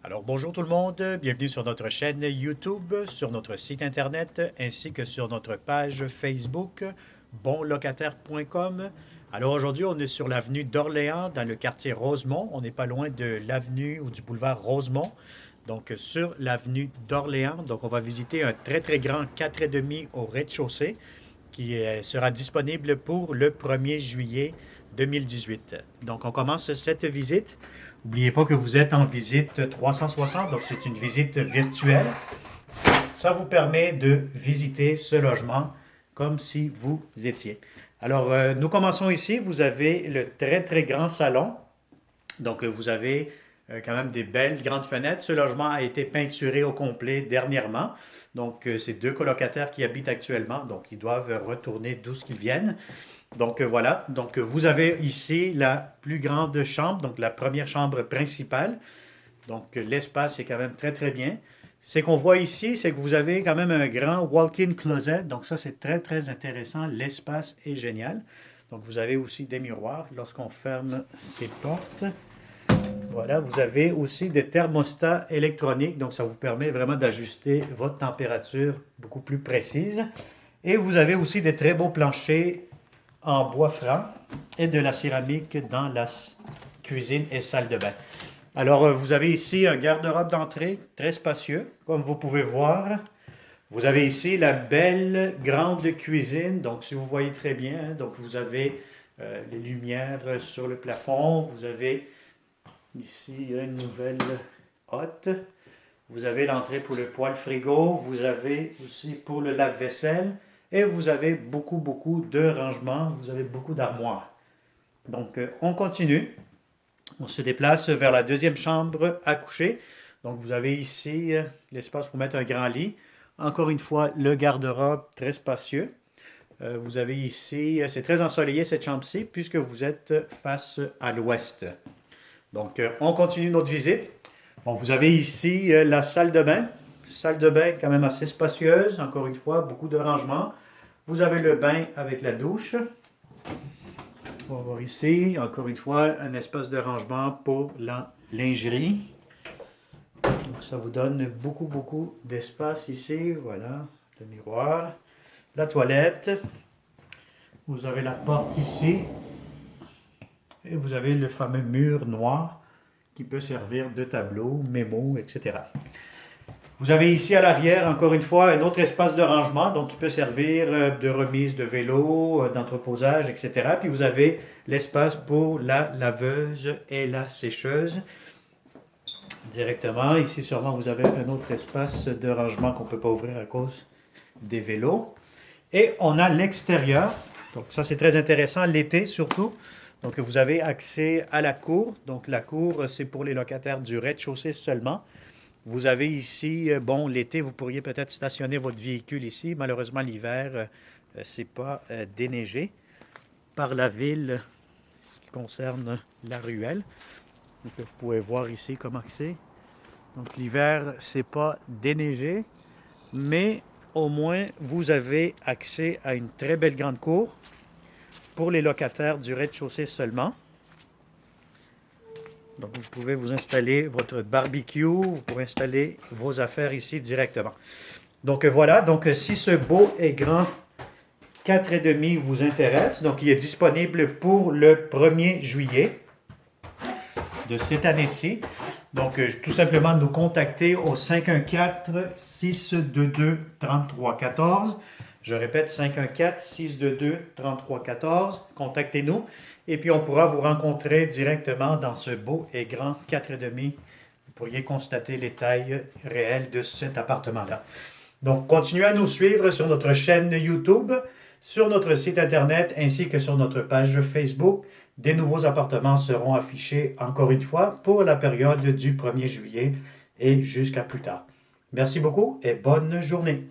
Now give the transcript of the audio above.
Alors bonjour tout le monde, bienvenue sur notre chaîne YouTube, sur notre site internet ainsi que sur notre page Facebook bonlocataire.com. Alors aujourd'hui on est sur l'avenue d'Orléans dans le quartier Rosemont, on n'est pas loin de l'avenue ou du boulevard Rosemont, donc sur l'avenue d'Orléans. Donc on va visiter un très grand 4,5 au rez-de-chaussée qui sera disponible pour le 1er juillet 2018. Donc on commence cette visite. N'oubliez pas que vous êtes en visite 360, donc c'est une visite virtuelle. Ça vous permet de visiter ce logement comme si vous étiez. Alors, nous commençons ici. Vous avez le très grand salon. Donc, vous avez quand même des belles grandes fenêtres. Ce logement a été peinturé au complet dernièrement. Donc, c'est deux colocataires qui habitent actuellement. Donc, ils doivent retourner d'où qu'ils viennent. Donc voilà, donc vous avez ici la plus grande chambre, donc la première chambre principale. Donc l'espace est quand même très bien. Ce qu'on voit ici, c'est que vous avez quand même un grand walk-in closet. Donc ça, c'est très intéressant. L'espace est génial. Donc vous avez aussi des miroirs lorsqu'on ferme ces portes. Voilà, vous avez aussi des thermostats électroniques. Donc ça vous permet vraiment d'ajuster votre température beaucoup plus précise. Et vous avez aussi des très beaux planchers en bois franc et de la céramique dans la cuisine et salle de bain. Alors, vous avez ici un garde-robe d'entrée très spacieux, comme vous pouvez voir. Vous avez ici la belle grande cuisine, donc si vous voyez très bien, hein, donc vous avez les lumières sur le plafond, vous avez ici une nouvelle hotte, vous avez l'entrée pour le poêle frigo, vous avez aussi pour le lave-vaisselle, et vous avez beaucoup de rangements, vous avez beaucoup d'armoires. Donc, on continue. On se déplace vers la deuxième chambre à coucher. Donc, vous avez ici l'espace pour mettre un grand lit. Encore une fois, le garde-robe très spacieux. Vous avez ici, c'est très ensoleillé cette chambre-ci, puisque vous êtes face à l'ouest. Donc, on continue notre visite. Bon, vous avez ici la salle de bain. Salle de bain quand même assez spacieuse. Encore une fois, beaucoup de rangements. Vous avez le bain avec la douche. On va voir ici, encore une fois, un espace de rangement pour la lingerie. Donc, ça vous donne beaucoup d'espace ici. Voilà, le miroir. La toilette. Vous avez la porte ici. Et vous avez le fameux mur noir qui peut servir de tableau, mémo, etc. Vous avez ici à l'arrière, encore une fois, un autre espace de rangement, donc qui peut servir de remise de vélo, d'entreposage, etc. Puis vous avez l'espace pour la laveuse et la sécheuse directement. Ici, sûrement, vous avez un autre espace de rangement qu'on ne peut pas ouvrir à cause des vélos. Et on a l'extérieur. Donc ça, c'est très intéressant, l'été surtout. Donc vous avez accès à la cour. Donc la cour, c'est pour les locataires du rez-de-chaussée seulement. Vous avez ici, bon, l'été, vous pourriez peut-être stationner votre véhicule ici. Malheureusement, l'hiver, c'est pas déneigé par la ville, ce qui concerne la ruelle. Donc, vous pouvez voir ici comment c'est. Donc, l'hiver, c'est pas déneigé, mais au moins, vous avez accès à une très belle grande cour pour les locataires du rez-de-chaussée seulement. Donc, vous pouvez vous installer votre barbecue, vous pouvez installer vos affaires ici directement. Donc, voilà. Donc, si ce beau et grand 4,5 vous intéresse, donc il est disponible pour le 1er juillet de cette année-ci. Donc, tout simplement nous contacter au 514-622-3314. Je répète, 514-622-3314. Contactez-nous et puis on pourra vous rencontrer directement dans ce beau et grand 4,5. Vous pourriez constater les tailles réelles de cet appartement-là. Donc, continuez à nous suivre sur notre chaîne YouTube, sur notre site Internet ainsi que sur notre page Facebook. Des nouveaux appartements seront affichés encore une fois pour la période du 1er juillet et jusqu'à plus tard. Merci beaucoup et bonne journée.